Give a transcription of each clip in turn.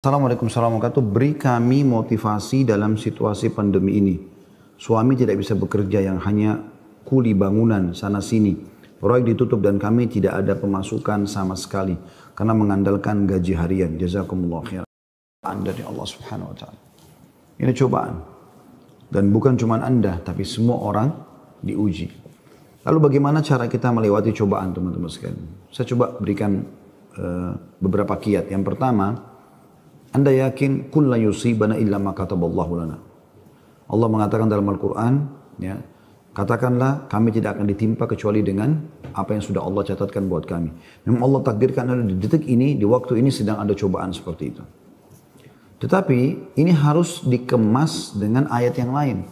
Assalamualaikum warahmatullahi wabarakatuh. Beri kami motivasi dalam situasi pandemi ini. Suami tidak bisa bekerja yang hanya kuli bangunan sana sini. Proyek ditutup dan kami tidak ada pemasukan sama sekali karena mengandalkan gaji harian. Jazakumullah khair. Dari Allah Subhanahu wa taala. Ini cobaan. Dan bukan cuma Anda, tapi semua orang diuji. Lalu bagaimana cara kita melewati cobaan, teman-teman sekalian? Saya coba berikan beberapa kiat. Yang pertama, Anda yakin kulla yusibana illa ma kataballahu lana. Allah mengatakan dalam Al-Quran, ya, katakanlah kami tidak akan ditimpa kecuali dengan apa yang sudah Allah catatkan buat kami. Memang Allah takdirkan ada di detik ini, di waktu ini sedang ada cobaan seperti itu. Tetapi ini harus dikemas dengan ayat yang lain,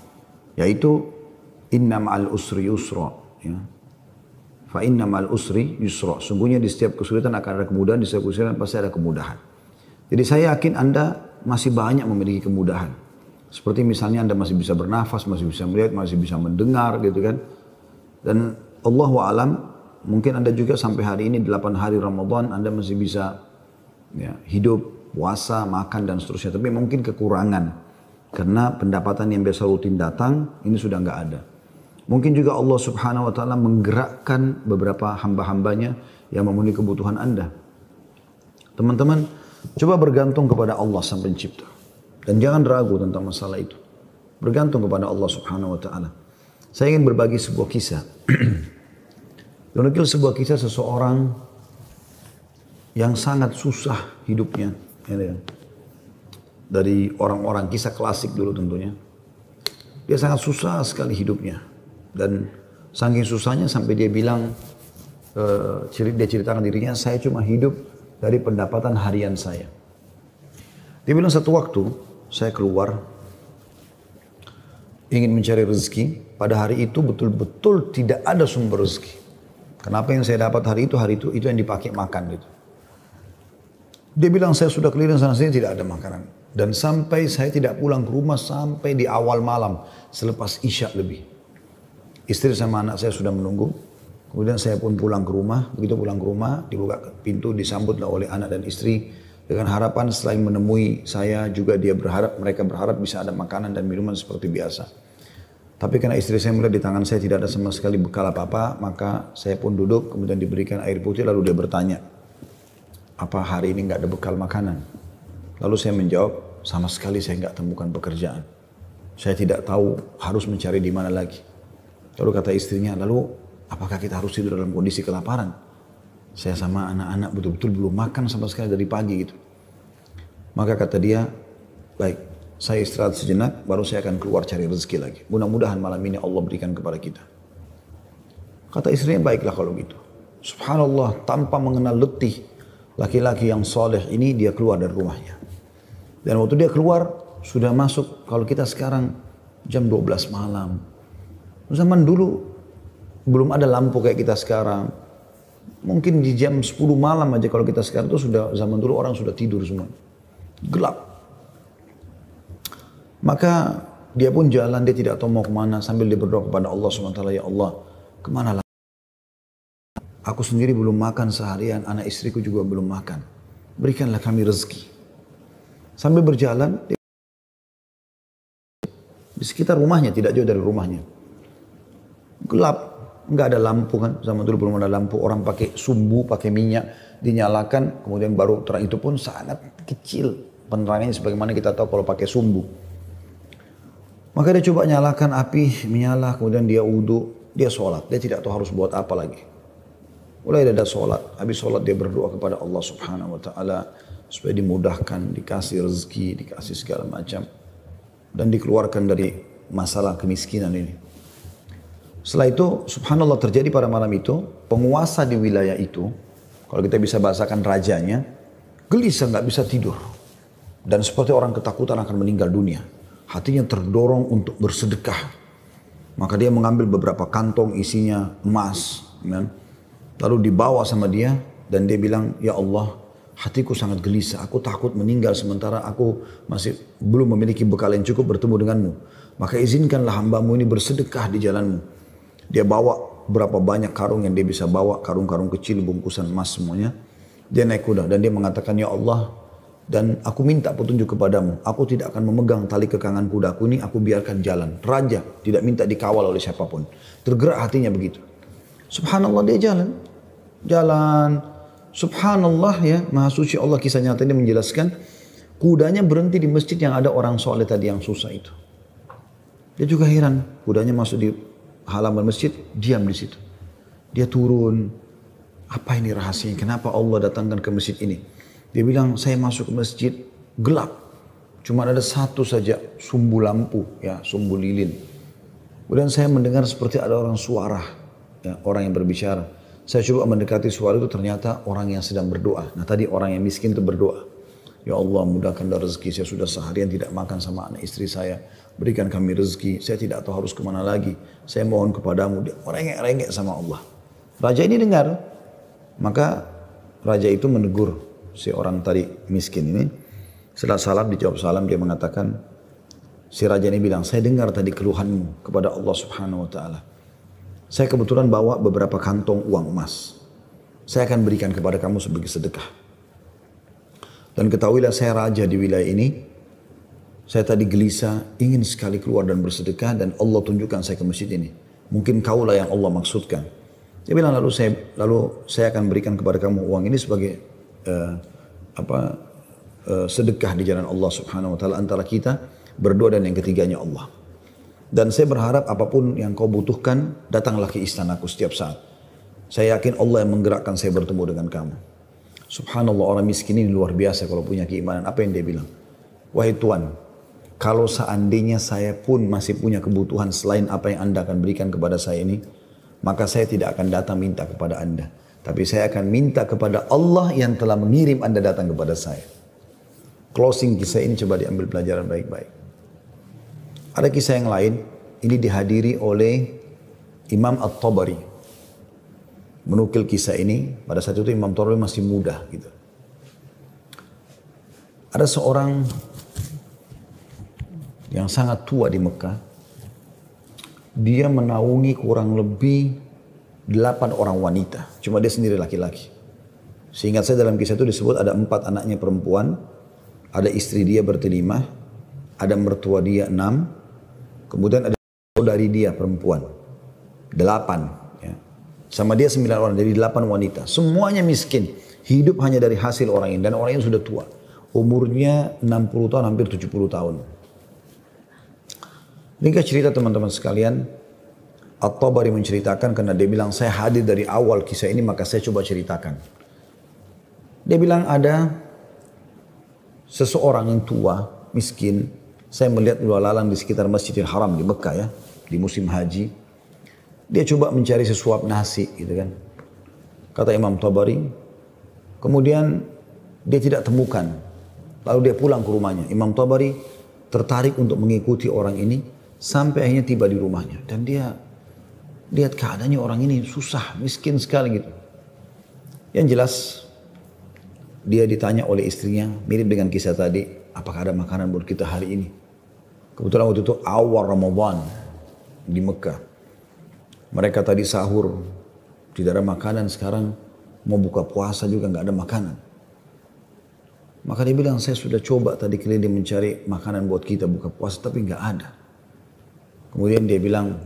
yaitu inna ma'al usri yusra. Ya. Fa inna ma'al usri yusra. Sungguhnya di setiap kesulitan akan ada kemudahan, di setiap kesulitan pasti ada kemudahan. Jadi saya yakin Anda masih banyak memiliki kemudahan. Seperti misalnya Anda masih bisa bernafas, masih bisa melihat, masih bisa mendengar gitu kan. Dan Allahu a'lam, mungkin Anda juga sampai hari ini 8 hari Ramadan Anda masih bisa ya, hidup, puasa, makan dan seterusnya. Tapi mungkin kekurangan. Karena pendapatan yang biasa rutin datang, ini sudah nggak ada. Mungkin juga Allah Subhanahu wa ta'ala menggerakkan beberapa hamba-hambanya yang memenuhi kebutuhan Anda. Teman-teman, coba bergantung kepada Allah Sang Pencipta. Dan jangan ragu tentang masalah itu. Bergantung kepada Allah Subhanahu wa ta'ala. Saya ingin berbagi sebuah kisah. Menukil sebuah kisah seseorang yang sangat susah hidupnya. Dari orang-orang kisah klasik dulu tentunya. Dia sangat susah sekali hidupnya. Dan saking susahnya sampai dia bilang, dia ceritakan dirinya, saya cuma hidup dari pendapatan harian saya. Dia bilang satu waktu saya keluar ingin mencari rezeki. Pada hari itu betul-betul tidak ada sumber rezeki. Kenapa yang saya dapat hari itu yang dipakai makan gitu. Dia bilang saya sudah keliling sana sini tidak ada makanan. Dan sampai saya tidak pulang ke rumah sampai di awal malam selepas Isya lebih. Istri sama anak saya sudah menunggu. Kemudian saya pun pulang ke rumah. Begitu pulang ke rumah, dibuka pintu, disambutlah oleh anak dan istri dengan harapan selain menemui saya juga mereka berharap bisa ada makanan dan minuman seperti biasa. Tapi karena istri saya melihat di tangan saya tidak ada sama sekali bekal apa-apa, maka saya pun duduk, kemudian diberikan air putih, lalu dia bertanya, apa hari ini nggak ada bekal makanan? Lalu saya menjawab, sama sekali saya nggak temukan pekerjaan. Saya tidak tahu harus mencari di mana lagi. Lalu kata istrinya, lalu apakah kita harus tidur dalam kondisi kelaparan? Saya sama anak-anak betul-betul belum makan sama sekali dari pagi gitu. Maka kata dia, baik, saya istirahat sejenak, baru saya akan keluar cari rezeki lagi. Mudah-mudahan malam ini Allah berikan kepada kita. Kata istrinya, baiklah kalau gitu. Subhanallah, tanpa mengenal letih, laki-laki yang soleh ini dia keluar dari rumahnya. Dan waktu dia keluar, sudah masuk, kalau kita sekarang jam 12 malam. Zaman dulu, belum ada lampu kayak kita sekarang. Mungkin di jam 10 malam aja kalau kita sekarang itu sudah, zaman dulu orang sudah tidur semua. Gelap. Maka dia pun jalan, dia tidak tahu mau kemana sambil dia berdoa kepada Allah SWT. Ya Allah, kemana lah? Aku sendiri belum makan seharian, anak istriku juga belum makan. Berikanlah kami rezeki. Sambil berjalan, di sekitar rumahnya, tidak jauh dari rumahnya. Gelap. Nggak ada lampu kan, zaman dulu belum ada lampu, orang pakai sumbu, pakai minyak, dinyalakan, kemudian baru terang, itu pun sangat kecil penerangannya sebagaimana kita tahu kalau pakai sumbu. Maka dia coba nyalakan api, menyala, kemudian dia wudu, dia sholat, dia tidak tahu harus buat apa lagi. Mulai ada sholat, habis sholat dia berdoa kepada Allah Subhanahu Wa Taala supaya dimudahkan, dikasih rezeki, dikasih segala macam, dan dikeluarkan dari masalah kemiskinan ini. Setelah itu, subhanallah terjadi pada malam itu, penguasa di wilayah itu, kalau kita bisa bahasakan rajanya, gelisah nggak bisa tidur. Dan seperti orang ketakutan akan meninggal dunia. Hatinya terdorong untuk bersedekah. Maka dia mengambil beberapa kantong isinya emas. Ya. Lalu dibawa sama dia, dan dia bilang, ya Allah, hatiku sangat gelisah. Aku takut meninggal sementara aku masih belum memiliki bekal yang cukup bertemu denganmu. Maka izinkanlah hambamu ini bersedekah di jalanmu. Dia bawa berapa banyak karung yang dia bisa bawa, karung-karung kecil, bungkusan emas semuanya. Dia naik kuda dan dia mengatakan, ya Allah, Dan aku minta petunjuk kepadamu. Aku tidak akan memegang tali kekangan kudaku ini, aku biarkan jalan. Raja tidak minta dikawal oleh siapapun. Tergerak hatinya begitu. Subhanallah dia jalan. Jalan. Subhanallah ya, Maha Suci Allah, kisah nyata ini menjelaskan. Kudanya berhenti di masjid yang ada orang soleh tadi yang susah itu. Dia juga heran. Kudanya masuk di halaman masjid, diam di situ. Dia turun. Apa ini rahasianya? Kenapa Allah datangkan ke masjid ini? Dia bilang, saya masuk ke masjid gelap. Cuma ada satu saja sumbu lampu, ya, sumbu lilin. Kemudian saya mendengar seperti ada orang suara, ya, orang yang berbicara. Saya coba mendekati suara itu, ternyata orang yang sedang berdoa. Nah tadi orang yang miskin itu berdoa. Ya Allah, mudahkanlah rezeki, saya sudah seharian tidak makan sama anak istri saya. Berikan kami rezeki, saya tidak tahu harus kemana lagi. Saya mohon kepadamu. Dia merengek-rengek sama Allah. Raja ini dengar. Maka raja itu menegur si orang tadi miskin ini. Setelah salam, dijawab salam, dia mengatakan, si raja ini bilang, saya dengar tadi keluhanmu kepada Allah Subhanahu wa ta'ala. Saya kebetulan bawa beberapa kantong uang emas. Saya akan berikan kepada kamu sebagai sedekah. Dan ketahuilah saya raja di wilayah ini. Saya tadi gelisah, ingin sekali keluar dan bersedekah, dan Allah tunjukkan saya ke masjid ini. Mungkin kaulah yang Allah maksudkan. Dia bilang, lalu saya akan berikan kepada kamu uang ini sebagai sedekah di jalan Allah Subhanahu wa taala antara kita berdua, dan yang ketiganya Allah. Dan saya berharap apapun yang kau butuhkan, datanglah ke istanaku setiap saat. Saya yakin Allah yang menggerakkan saya bertemu dengan kamu. Subhanallah, orang miskin ini luar biasa kalau punya keimanan. Apa yang dia bilang? Wahai Tuhan, kalau seandainya saya pun masih punya kebutuhan selain apa yang Anda akan berikan kepada saya ini, maka saya tidak akan datang minta kepada Anda. Tapi saya akan minta kepada Allah yang telah mengirim Anda datang kepada saya. Closing kisah ini coba diambil pelajaran baik-baik. Ada kisah yang lain, ini dihadiri oleh Imam At-Tabari. Menukil kisah ini, pada saat itu Imam Tabari masih muda gitu. Ada seorang yang sangat tua di Mekah. Dia menaungi kurang lebih 8 orang wanita. Cuma dia sendiri laki-laki. Seingat saya dalam kisah itu disebut ada 4 anaknya perempuan. Ada istri dia bertelima. Ada mertua dia 6. Kemudian ada saudari dia perempuan. 8. Ya. Sama dia 9 orang. Jadi 8 wanita. Semuanya miskin. Hidup hanya dari hasil orang ini. Dan orang ini sudah tua. Umurnya 60 tahun, hampir 70 tahun. Ringkas cerita teman-teman sekalian. At-Tabari menceritakan karena dia bilang saya hadir dari awal kisah ini, maka saya coba ceritakan. Dia bilang ada seseorang yang tua, miskin. Saya melihat lalu lalang di sekitar Masjidil Haram di Mekah ya, di musim haji. Dia coba mencari sesuap nasi gitu kan. Kata Imam Tabari. Kemudian dia tidak temukan. Lalu dia pulang ke rumahnya. Imam Tabari tertarik untuk mengikuti orang ini sampai akhirnya tiba di rumahnya. Dan dia lihat keadaannya orang ini susah, miskin sekali gitu. Yang jelas dia ditanya oleh istrinya, mirip dengan kisah tadi, apakah ada makanan buat kita hari ini? Kebetulan waktu itu awal Ramadan di Mekah. Mereka tadi sahur, tidak ada makanan, sekarang mau buka puasa juga nggak ada makanan. Maka dia bilang, saya sudah coba tadi keliling mencari makanan buat kita buka puasa, tapi nggak ada. Kemudian dia bilang,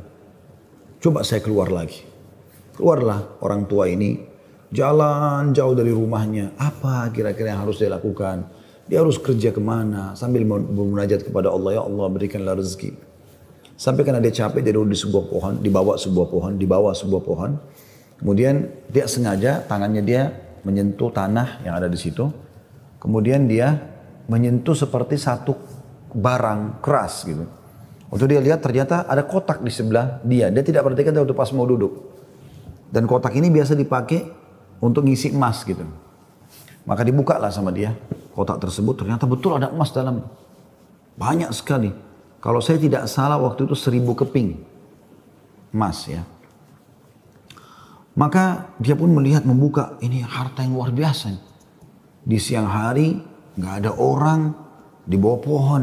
coba saya keluar lagi. Keluarlah orang tua ini, jalan jauh dari rumahnya. Apa kira-kira yang harus dia lakukan? Dia harus kerja kemana? Sambil bermunajat kepada Allah, ya Allah berikanlah rezeki. Sampai karena dia capek, dia duduk di sebuah pohon, dibawa sebuah pohon. Kemudian dia sengaja tangannya dia menyentuh tanah yang ada di situ. Kemudian dia menyentuh seperti satu barang keras gitu. Waktu dia lihat ternyata ada kotak di sebelah dia. Dia tidak perhatikan waktu pas mau duduk. Dan kotak ini biasa dipakai untuk ngisi emas gitu. Maka dibuka lah sama dia. Kotak tersebut ternyata betul ada emas dalam. Banyak sekali. Kalau saya tidak salah waktu itu 1000 keping emas ya. Maka dia pun melihat membuka, ini harta yang luar biasa. Di siang hari nggak ada orang di bawah pohon,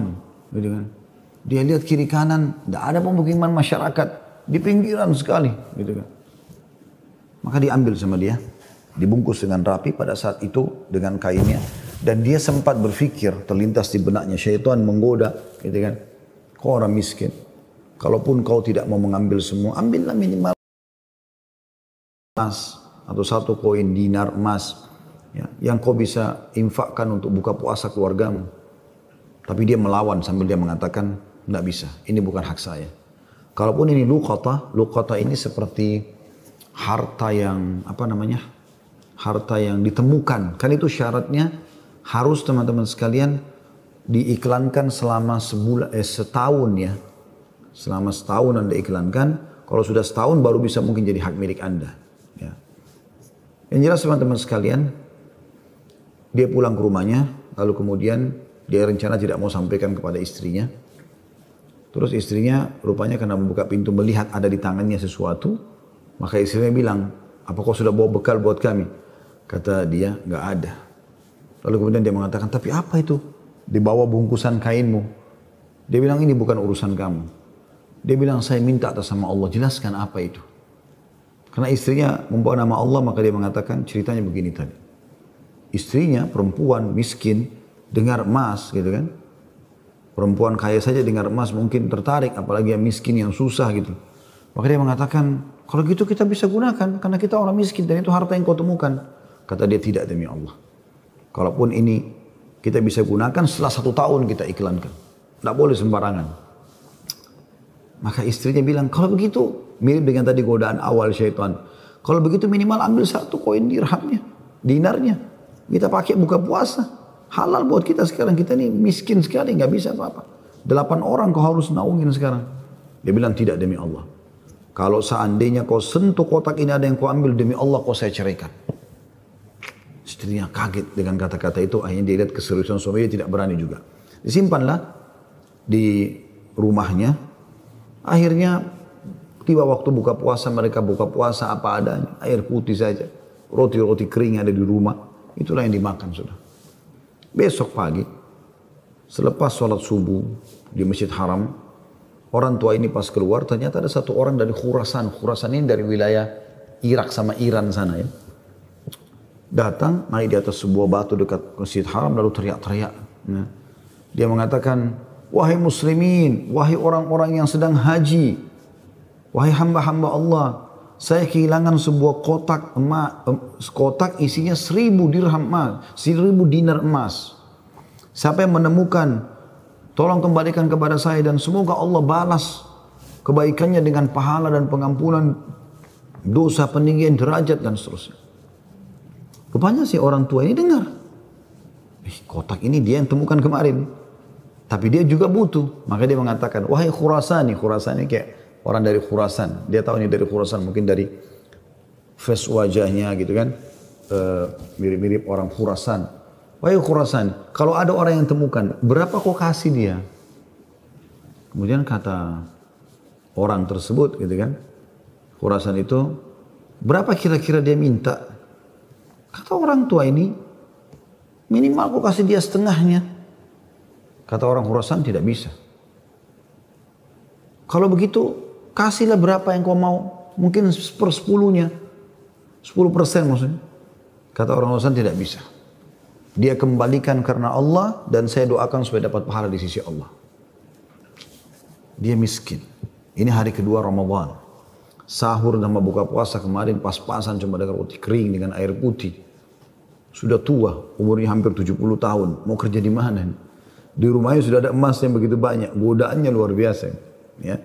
gitu kan. Dia lihat kiri kanan, nggak ada pemukiman masyarakat di pinggiran sekali, gitu kan. Maka diambil sama dia, dibungkus dengan rapi pada saat itu dengan kainnya. Dan dia sempat berpikir, terlintas di benaknya, syaitan menggoda, gitu kan. Kau orang miskin, kalaupun kau tidak mau mengambil semua, ambillah minimal emas atau 1 koin dinar emas, ya, yang kau bisa infakkan untuk buka puasa keluargamu. Tapi dia melawan sambil dia mengatakan, tidak bisa, ini bukan hak saya. Kalaupun ini luqata ini seperti harta yang harta yang ditemukan. Kan itu syaratnya harus teman-teman sekalian diiklankan selama setahun ya. Selama setahun Anda iklankan, kalau sudah setahun baru bisa mungkin jadi hak milik Anda. Ya. Yang jelas teman-teman sekalian, dia pulang ke rumahnya, lalu kemudian dia rencana tidak mau sampaikan kepada istrinya. Terus istrinya rupanya karena membuka pintu melihat ada di tangannya sesuatu, maka istrinya bilang, apa kau sudah bawa bekal buat kami? Kata dia, nggak ada. Lalu kemudian dia mengatakan, tapi apa itu? Di bawah bungkusan kainmu. Dia bilang, ini bukan urusan kamu. Dia bilang, saya minta atas nama Allah, jelaskan apa itu. Karena istrinya membawa nama Allah, maka dia mengatakan, ceritanya begini tadi. Istrinya, perempuan, miskin, dengar emas gitu kan. Perempuan kaya saja dengar emas mungkin tertarik, apalagi yang miskin, yang susah gitu. Maka dia mengatakan, kalau gitu kita bisa gunakan, karena kita orang miskin dan itu harta yang kau temukan. Kata dia, tidak demi Allah. Kalaupun ini kita bisa gunakan setelah 1 tahun kita iklankan. Tidak boleh sembarangan. Maka istrinya bilang, kalau begitu, mirip dengan tadi godaan awal syaitan. Kalau begitu minimal ambil 1 koin dirhamnya, dinarnya. Kita pakai buka puasa. Halal buat kita sekarang, kita ini miskin sekali, nggak bisa apa-apa. 8 orang kau harus naungin sekarang. Dia bilang, tidak demi Allah. Kalau seandainya kau sentuh kotak ini ada yang kau ambil, demi Allah kau saya ceraikan. Istrinya kaget dengan kata-kata itu, akhirnya dia lihat keseriusan suami, dia tidak berani juga. Disimpanlah di rumahnya. Akhirnya tiba waktu buka puasa, mereka buka puasa apa adanya, air putih saja, roti-roti kering ada di rumah, itulah yang dimakan sudah. Besok pagi, selepas sholat subuh di Masjid Haram, orang tua ini pas keluar, ternyata ada 1 orang dari Khurasan. Khurasan ini dari wilayah Irak sama Iran sana ya. Datang, naik di atas sebuah batu dekat Masjid Haram, lalu teriak-teriak. Nah, dia mengatakan, wahai muslimin, wahai orang-orang yang sedang haji, wahai hamba-hamba Allah, saya kehilangan sebuah kotak emas, kotak isinya 1000 dirham emas, 1000 dinar emas. Siapa yang menemukan, tolong kembalikan kepada saya dan semoga Allah balas kebaikannya dengan pahala dan pengampunan dosa, peninggian derajat dan seterusnya. Rupanya si orang tua ini dengar, kotak ini dia yang temukan kemarin, tapi dia juga butuh. Maka dia mengatakan, wahai Khurasani, Khurasani kayak orang dari Khurasan, dia tahu ini dari Khurasan, mungkin dari face wajahnya gitu kan, mirip-mirip orang Khurasan. Wahai Khurasan, kalau ada orang yang temukan, berapa kau kasih dia? Kemudian kata orang tersebut gitu kan, Khurasan itu, berapa kira-kira dia minta? Kata orang tua ini, minimal kau kasih dia setengahnya. Kata orang Khurasan, tidak bisa. Kalau begitu, kasihlah berapa yang kau mau. Mungkin 1/10-nya. 10% maksudnya. Kata orang Khurasan, tidak bisa. Dia kembalikan karena Allah dan saya doakan supaya dapat pahala di sisi Allah. Dia miskin. Ini hari kedua Ramadan. Sahur dan buka puasa kemarin pas-pasan cuma dengan roti kering dengan air putih. Sudah tua, umurnya hampir 70 tahun. Mau kerja di mana? Di rumahnya sudah ada emas yang begitu banyak. Godaannya luar biasa. Ya.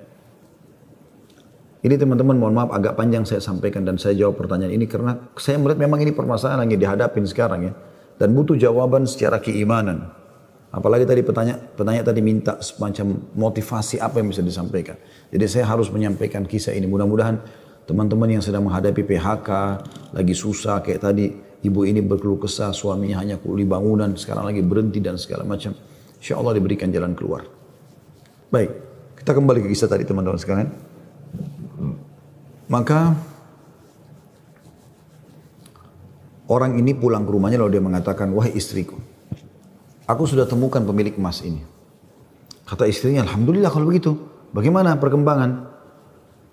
Ini teman-teman mohon maaf agak panjang saya sampaikan dan saya jawab pertanyaan ini karena saya melihat memang ini permasalahan yang dihadapin sekarang ya. Dan butuh jawaban secara keimanan. Apalagi tadi penanya tadi minta semacam motivasi apa yang bisa disampaikan. Jadi saya harus menyampaikan kisah ini. Mudah-mudahan teman-teman yang sedang menghadapi PHK, lagi susah kayak tadi ibu ini berkeluh kesah, suaminya hanya kuli bangunan, sekarang lagi berhenti dan segala macam. Insya Allah diberikan jalan keluar. Baik, kita kembali ke kisah tadi teman-teman sekalian. Maka orang ini pulang ke rumahnya lalu dia mengatakan, wahai istriku, aku sudah temukan pemilik emas ini. Kata istrinya, alhamdulillah kalau begitu. Bagaimana perkembangan?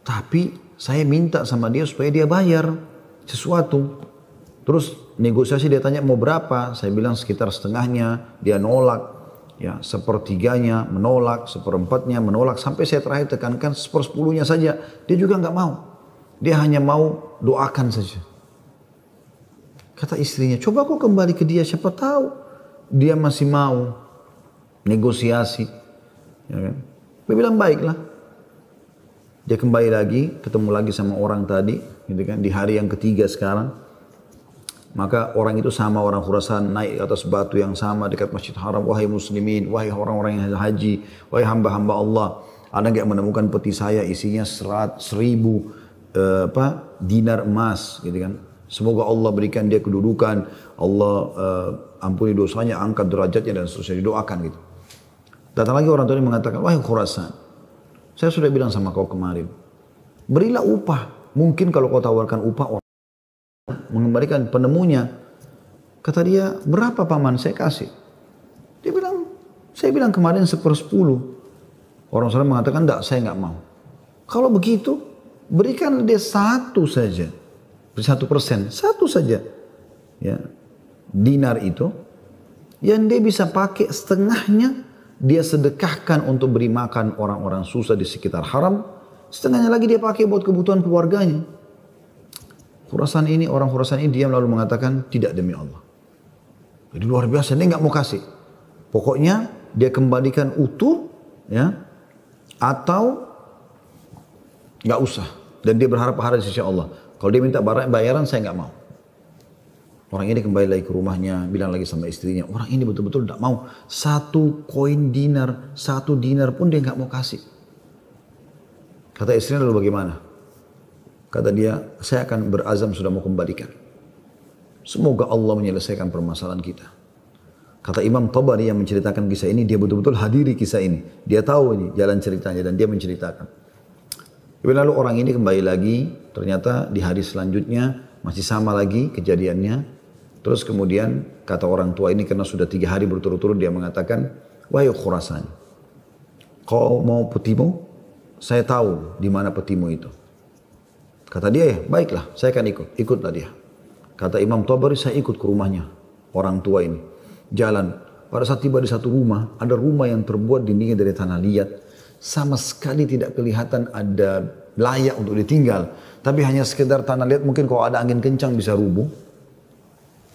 Tapi saya minta sama dia supaya dia bayar sesuatu. Terus negosiasi dia tanya mau berapa, saya bilang sekitar setengahnya, dia nolak, ya sepertiganya menolak, seperempatnya menolak, sampai saya terakhir tekankan sepersepuluhnya saja, dia juga nggak mau, dia hanya mau doakan saja. Kata istrinya, coba kau kembali ke dia, siapa tahu dia masih mau negosiasi, ya kan? Dia bilang baiklah. Dia kembali lagi, ketemu lagi sama orang tadi, gitu kan, di hari yang ketiga sekarang. Maka orang itu sama orang Khurasan naik ke atas batu yang sama dekat Masjid Haram. Wahai muslimin, wahai orang-orang yang haji, wahai hamba-hamba Allah, ada nggak menemukan peti saya isinya 1000 dinar emas, gitu kan? Semoga Allah berikan dia kedudukan, Allah ampuni dosanya, angkat derajatnya dan seterusnya, didoakan gitu. Datang lagi orang tua ini mengatakan, wahai Khurasan, saya sudah bilang sama kau kemarin, berilah upah. Mungkin kalau kau tawarkan upah, orang mengembalikan penemunya. Kata dia, berapa paman, saya kasih. Dia bilang, saya bilang kemarin 1/10. Orang sana mengatakan, enggak, saya enggak mau. Kalau begitu, berikan dia 1 saja. 1%, 1 saja. Ya, dinar itu, yang dia bisa pakai setengahnya, dia sedekahkan untuk beri makan orang-orang susah di sekitar haram. Setengahnya lagi dia pakai buat kebutuhan keluarganya. Orang Khurasan ini diam lalu mengatakan, tidak demi Allah. Jadi luar biasa, dia nggak mau kasih. Pokoknya dia kembalikan utuh, ya, atau nggak usah. Dan dia berharap pahala di sisi Allah. Kalau dia minta bayaran, saya nggak mau. Orang ini kembali lagi ke rumahnya, bilang lagi sama istrinya, orang ini betul-betul tidak mau. 1 koin dinar, 1 dinar pun dia nggak mau kasih. Kata istrinya, lalu bagaimana? Kata dia, saya akan berazam sudah mau kembalikan. Semoga Allah menyelesaikan permasalahan kita. Kata Imam Tabari yang menceritakan kisah ini, dia betul-betul hadiri kisah ini. Dia tahu ini jalan ceritanya dan dia menceritakan. Lalu orang ini kembali lagi, ternyata di hari selanjutnya masih sama lagi kejadiannya. Terus kemudian kata orang tua ini, karena sudah 3 hari berturut-turut, dia mengatakan, wahai Khurasan, kau mau petimu? Saya tahu di mana petimu itu. Kata dia, ya baiklah, saya akan ikut. Ikutlah dia. Kata Imam Tabari, saya ikut ke rumahnya orang tua ini. Jalan. Pada saat tiba di satu rumah, ada rumah yang terbuat dindingnya dari tanah liat. Sama sekali tidak kelihatan ada layak untuk ditinggal. Tapi hanya sekedar tanah liat, mungkin kalau ada angin kencang bisa rubuh.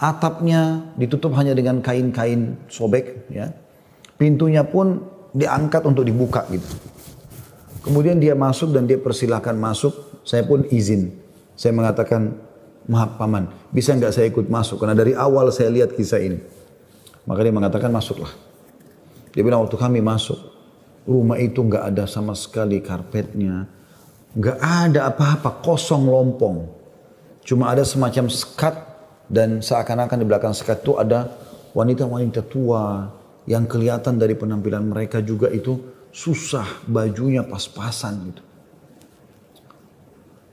Atapnya ditutup hanya dengan kain-kain sobek. Ya. Pintunya pun diangkat untuk dibuka gitu. Kemudian dia masuk dan dia persilahkan masuk. Saya pun izin. Saya mengatakan, maaf paman, bisa nggak saya ikut masuk? Karena dari awal saya lihat kisah ini. Maka dia mengatakan, masuklah. Dia bilang, waktu kami masuk, rumah itu nggak ada sama sekali karpetnya. Nggak ada apa-apa, kosong lompong. Cuma ada semacam sekat, dan seakan-akan di belakang sekat itu ada wanita-wanita tua, yang kelihatan dari penampilan mereka juga itu susah, bajunya pas-pasan gitu.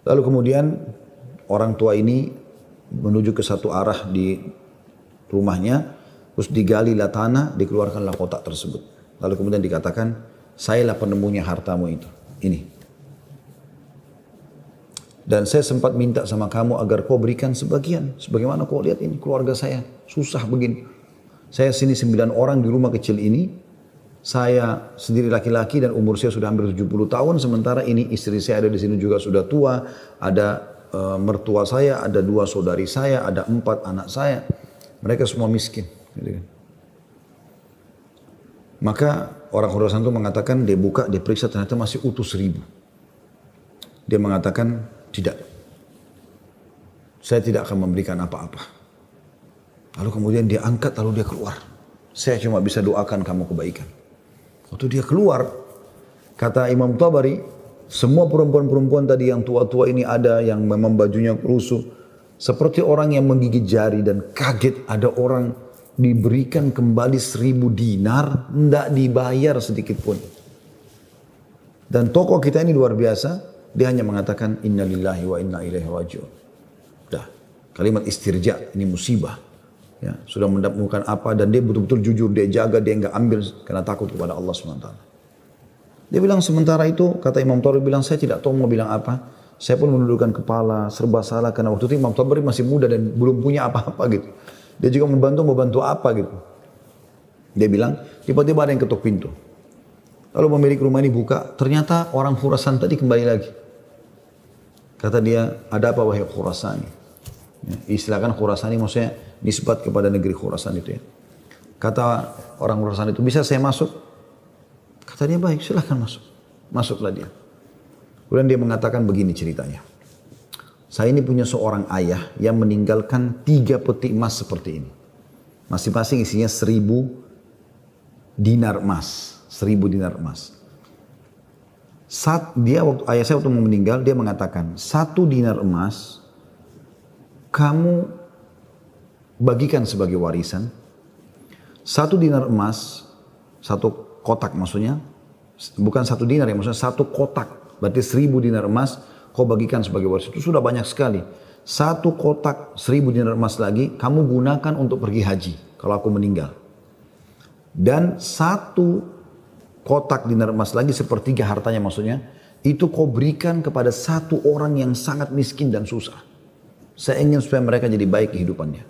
Lalu kemudian orang tua ini menuju ke satu arah di rumahnya, terus digalilah tanah, dikeluarkanlah kotak tersebut. Lalu kemudian dikatakan, sayalah penemunya hartamu itu, ini. Dan saya sempat minta sama kamu agar kau berikan sebagian. Sebagaimana kau lihat ini keluarga saya, susah begini. Saya sini 9 orang di rumah kecil ini. Saya sendiri laki-laki dan umur saya sudah hampir 70 tahun. Sementara ini istri saya ada di sini juga sudah tua. Ada mertua saya, ada 2 saudari saya, ada 4 anak saya. Mereka semua miskin. Gitu kan. Maka orang Khurasan itu mengatakan, dia buka, dia periksa, ternyata masih utuh 1000. Dia mengatakan, tidak. Saya tidak akan memberikan apa-apa. Lalu kemudian dia angkat, lalu dia keluar. Saya cuma bisa doakan kamu kebaikan. Waktu dia keluar, kata Imam Tabari, semua perempuan-perempuan tadi yang tua-tua ini ada, yang memang bajunya rusuh. Seperti orang yang menggigit jari dan kaget ada orang diberikan kembali 1000 dinar, tidak dibayar sedikit pun. Dan tokoh kita ini luar biasa, dia hanya mengatakan, innalillahi wa inna ilaihi raji'un. Dah, kalimat istirja, ini musibah. Ya, sudah mendapatkan apa dan dia betul-betul jujur, dia jaga, dia enggak ambil karena takut kepada Allah SWT. Dia bilang sementara itu, kata Imam Tabari bilang, saya tidak tahu mau bilang apa. Saya pun menundukkan kepala, serba salah karena waktu itu Imam Tabari masih muda dan belum punya apa-apa gitu. Dia juga mau bantu apa gitu. Dia bilang, tiba-tiba ada yang ketuk pintu. Lalu pemilik rumah ini buka, ternyata orang Khurasan tadi kembali lagi. Kata dia, ada apa wahai Khurasani? Ya, istilahkan Khurasani maksudnya nisbat kepada negeri Khurasan itu ya. Kata orang Khurasan itu, bisa saya masuk? Kata dia, baik silahkan masuk. Masuklah dia. Kemudian dia mengatakan begini ceritanya. Saya ini punya seorang ayah yang meninggalkan 3 peti emas seperti ini. Masing-masing isinya 1000 dinar emas. 1000 dinar emas. Ayah saya waktu meninggal, dia mengatakan, 1 dinar emas kamu bagikan sebagai warisan. 1 dinar emas, 1 kotak maksudnya, bukan 1 dinar ya, maksudnya 1 kotak. Berarti 1000 dinar emas kau bagikan sebagai warisan. Itu sudah banyak sekali. 1 kotak 1000 dinar emas lagi kamu gunakan untuk pergi haji kalau aku meninggal. Dan 1 kotak dinar emas lagi sepertiga hartanya maksudnya, itu kau berikan kepada 1 orang yang sangat miskin dan susah. Saya ingin supaya mereka jadi baik kehidupannya.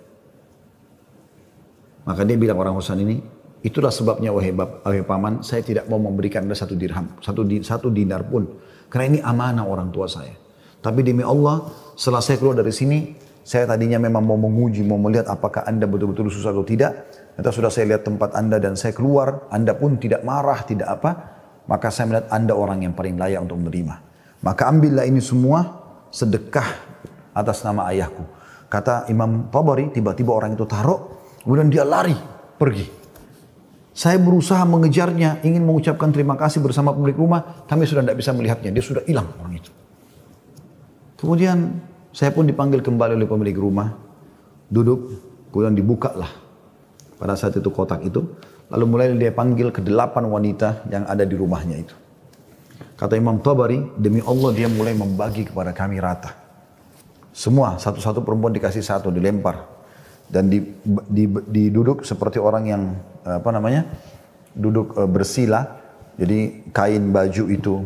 Maka dia bilang orang Khurasan ini, itulah sebabnya wahai paman, saya tidak mau memberikan Anda 1 dirham, 1 dinar pun. Karena ini amanah orang tua saya. Tapi demi Allah, setelah saya keluar dari sini, saya tadinya memang mau menguji, mau melihat apakah Anda betul-betul susah atau tidak. Ternyata sudah saya lihat tempat Anda dan saya keluar, Anda pun tidak marah, tidak apa. Maka saya melihat Anda orang yang paling layak untuk menerima. Maka ambillah ini semua sedekah atas nama ayahku. Kata Imam Tabari, tiba-tiba orang itu taruh, kemudian dia lari, pergi. Saya berusaha mengejarnya, ingin mengucapkan terima kasih bersama pemilik rumah, kami sudah tidak bisa melihatnya, dia sudah hilang orang itu. Kemudian saya pun dipanggil kembali oleh pemilik rumah, duduk, kemudian dibukalah pada saat itu kotak itu, lalu mulai dia panggil ke-8 wanita yang ada di rumahnya itu. Kata Imam Tabari, demi Allah dia mulai membagi kepada kami rata. Semua, satu-satu perempuan dikasih 1, dilempar. Dan diduduk seperti orang yang duduk bersila. Jadi kain baju itu,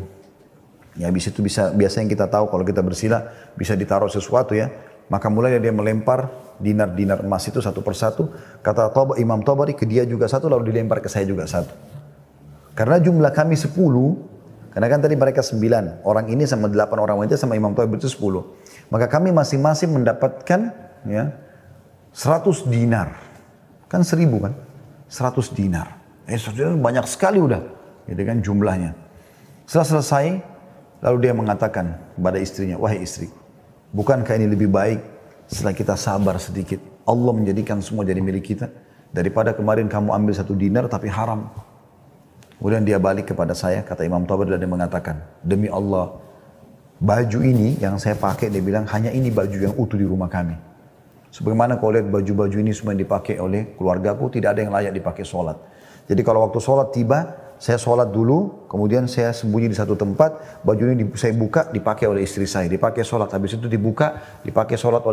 ya habis itu biasa yang kita tahu kalau kita bersila bisa ditaruh sesuatu ya. Maka mulai dia melempar dinar-dinar emas itu satu persatu. Kata Imam Tabari, ke dia juga 1, lalu dilempar ke saya juga 1. Karena jumlah kami 10, karena kan tadi mereka 9, orang ini sama 8 orang wanita sama Imam Tabari itu 10. Maka kami masing-masing mendapatkan ya 100 dinar. Kan 1000 kan? 100 dinar. 100 dinar banyak sekali udah. Gitu kan jumlahnya. Setelah selesai, lalu dia mengatakan kepada istrinya, wahai istri, bukankah ini lebih baik setelah kita sabar sedikit, Allah menjadikan semua jadi milik kita, daripada kemarin kamu ambil 1 dinar tapi haram. Kemudian dia balik kepada saya, kata Imam Tabari, dan dia mengatakan, demi Allah, baju ini yang saya pakai, dia bilang, hanya ini baju yang utuh di rumah kami. Sebagaimana kau lihat baju-baju ini semua yang dipakai oleh keluargaku, tidak ada yang layak dipakai sholat. Jadi kalau waktu sholat tiba, saya sholat dulu, kemudian saya sembunyi di satu tempat, baju ini saya buka, dipakai oleh istri saya, dipakai sholat. Habis itu dibuka, dipakai sholat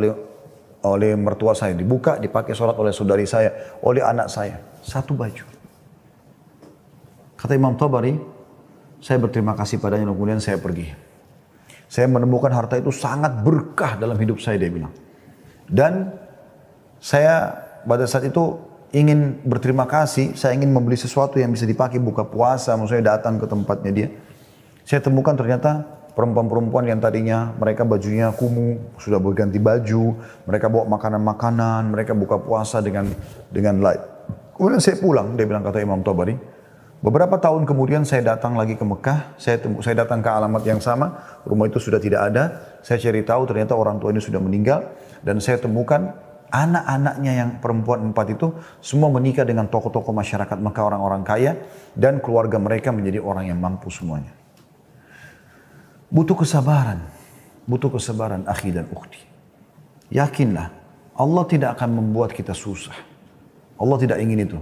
oleh mertua saya, dibuka, dipakai sholat oleh saudari saya, oleh anak saya. 1 baju. Kata Imam Tabari, saya berterima kasih padanya, kemudian saya pergi. Saya menemukan harta itu sangat berkah dalam hidup saya, dia bilang. Dan saya pada saat itu ingin berterima kasih, saya ingin membeli sesuatu yang bisa dipakai buka puasa, maksudnya datang ke tempatnya dia. Saya temukan ternyata perempuan-perempuan yang tadinya mereka bajunya kumuh, sudah berganti baju, mereka bawa makanan-makanan, mereka buka puasa dengan light. Kemudian saya pulang, dia bilang, kata Imam Tabari. Beberapa tahun kemudian saya datang lagi ke Mekah, saya datang ke alamat yang sama, rumah itu sudah tidak ada, saya cari tahu ternyata orang tua ini sudah meninggal, dan saya temukan anak-anaknya yang perempuan 4 itu semua menikah dengan tokoh-tokoh masyarakat Mekah, orang-orang kaya, dan keluarga mereka menjadi orang yang mampu semuanya. Butuh kesabaran akhi dan ukhti. Yakinlah, Allah tidak akan membuat kita susah. Allah tidak ingin itu.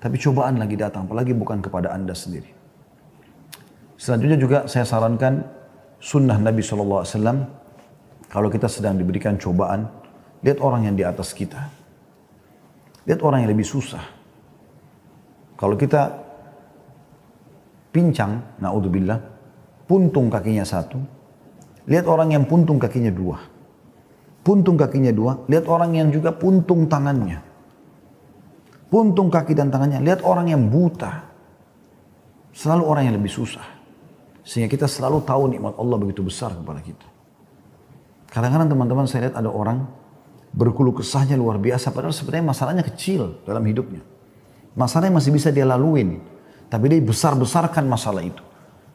Tapi cobaan lagi datang, apalagi bukan kepada Anda sendiri. Selanjutnya juga saya sarankan sunnah Nabi SAW, kalau kita sedang diberikan cobaan, lihat orang yang di atas kita. Lihat orang yang lebih susah. Kalau kita pincang, na'udzubillah, puntung kakinya 1, lihat orang yang puntung kakinya dua. Puntung kakinya dua, lihat orang yang juga puntung tangannya. Puntung kaki dan tangannya, lihat orang yang buta. Selalu orang yang lebih susah. Sehingga kita selalu tahu nikmat Allah begitu besar kepada kita. Kadang-kadang teman-teman saya lihat ada orang berkeluh kesahnya luar biasa, padahal sebenarnya masalahnya kecil dalam hidupnya. Masalahnya masih bisa dia laluin, tapi dia besar-besarkan masalah itu.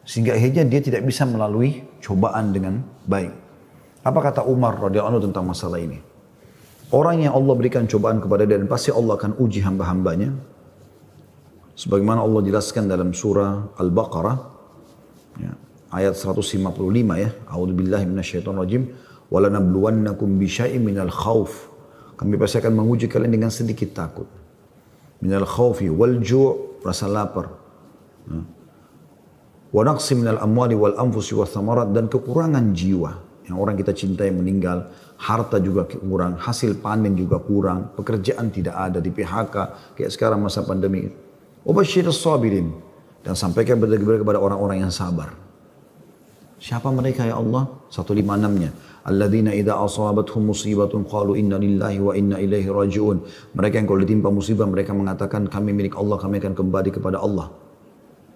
Sehingga akhirnya dia tidak bisa melalui cobaan dengan baik. Apa kata Umar radhiyallahu anhu tentang masalah ini? Orang yang Allah berikan cobaan kepada dia dan pasti Allah akan uji hamba-hambanya. Sebagaimana Allah jelaskan dalam surah Al-Baqarah, ya, ayat 155 ya. A'udzubillahi minasyaitonirrajim. Walanabluwannakum bisyai'in minal khauf. Kami pasti akan menguji kalian dengan sedikit takut. Minal khaufi wal ju', rasa lapar. Wa naqsi minal amwali wal anfusi wath thamarat, dan kekurangan jiwa. Yang orang kita cintai meninggal, harta juga kurang, hasil panen juga kurang, pekerjaan tidak ada, di PHK, kayak sekarang masa pandemi. Wabashshirus sabirin, dan sampaikan kepada orang-orang yang sabar. Siapa mereka ya Allah? 156-nya. Alladzina idza asabathum musibatun qalu inna lillahi wa inna ilaihi raji'un. Mereka yang kalau ditimpa musibah mereka mengatakan kami milik Allah, kami akan kembali kepada Allah.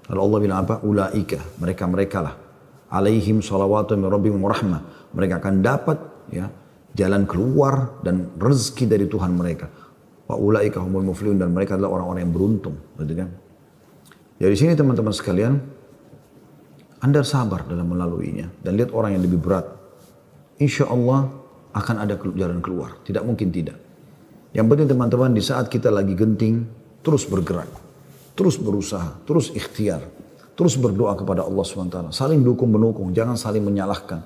Lalu Allah bilang apa? Ulaika, mereka-mereka lah. Alaihim salawatu min rabbihim wa rahmah. Mereka akan dapat ya jalan keluar dan rezeki dari Tuhan mereka. Wa ulaika humul muflihun, dan mereka adalah orang-orang yang beruntung, gitu kan? Dari sini teman-teman sekalian, Anda sabar dalam melaluinya dan lihat orang yang lebih berat. Insya Allah akan ada jalan keluar, tidak mungkin tidak. Yang penting teman-teman, di saat kita lagi genting, terus bergerak, terus berusaha, terus ikhtiar. Terus berdoa kepada Allah SWT. Saling dukung-menukung, jangan saling menyalahkan.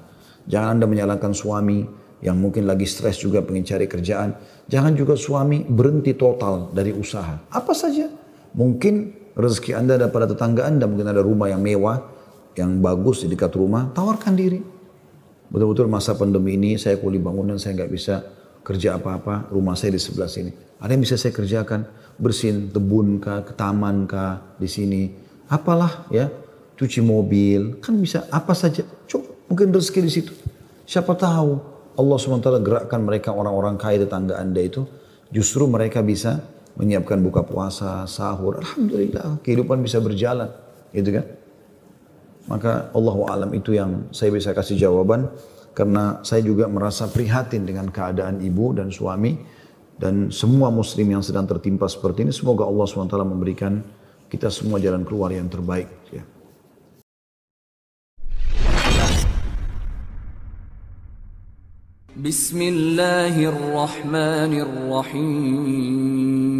Jangan Anda menyalahkan suami yang mungkin lagi stres juga pengen cari kerjaan. Jangan juga suami berhenti total dari usaha. Apa saja. Mungkin rezeki Anda ada pada tetangga Anda, mungkin ada rumah yang mewah, yang bagus di dekat rumah, tawarkan diri. Betul-betul masa pandemi ini saya kuli bangunan, saya nggak bisa kerja apa-apa, rumah saya di sebelah sini. Ada yang bisa saya kerjakan, bersihin kebun kah, ke taman kah, di sini. Apalah ya, cuci mobil, kan bisa apa saja. Coba, mungkin rezeki di situ. Siapa tahu Allah SWT gerakkan mereka orang-orang kaya tetangga Anda itu, justru mereka bisa menyiapkan buka puasa, sahur. Alhamdulillah, kehidupan bisa berjalan, gitu kan? Maka Allahu a'lam itu yang saya bisa kasih jawaban, karena saya juga merasa prihatin dengan keadaan ibu dan suami dan semua muslim yang sedang tertimpa seperti ini. Semoga Allah SWT memberikan kita semua jalan keluar yang terbaik. Ya. Bismillahirrahmanirrahim.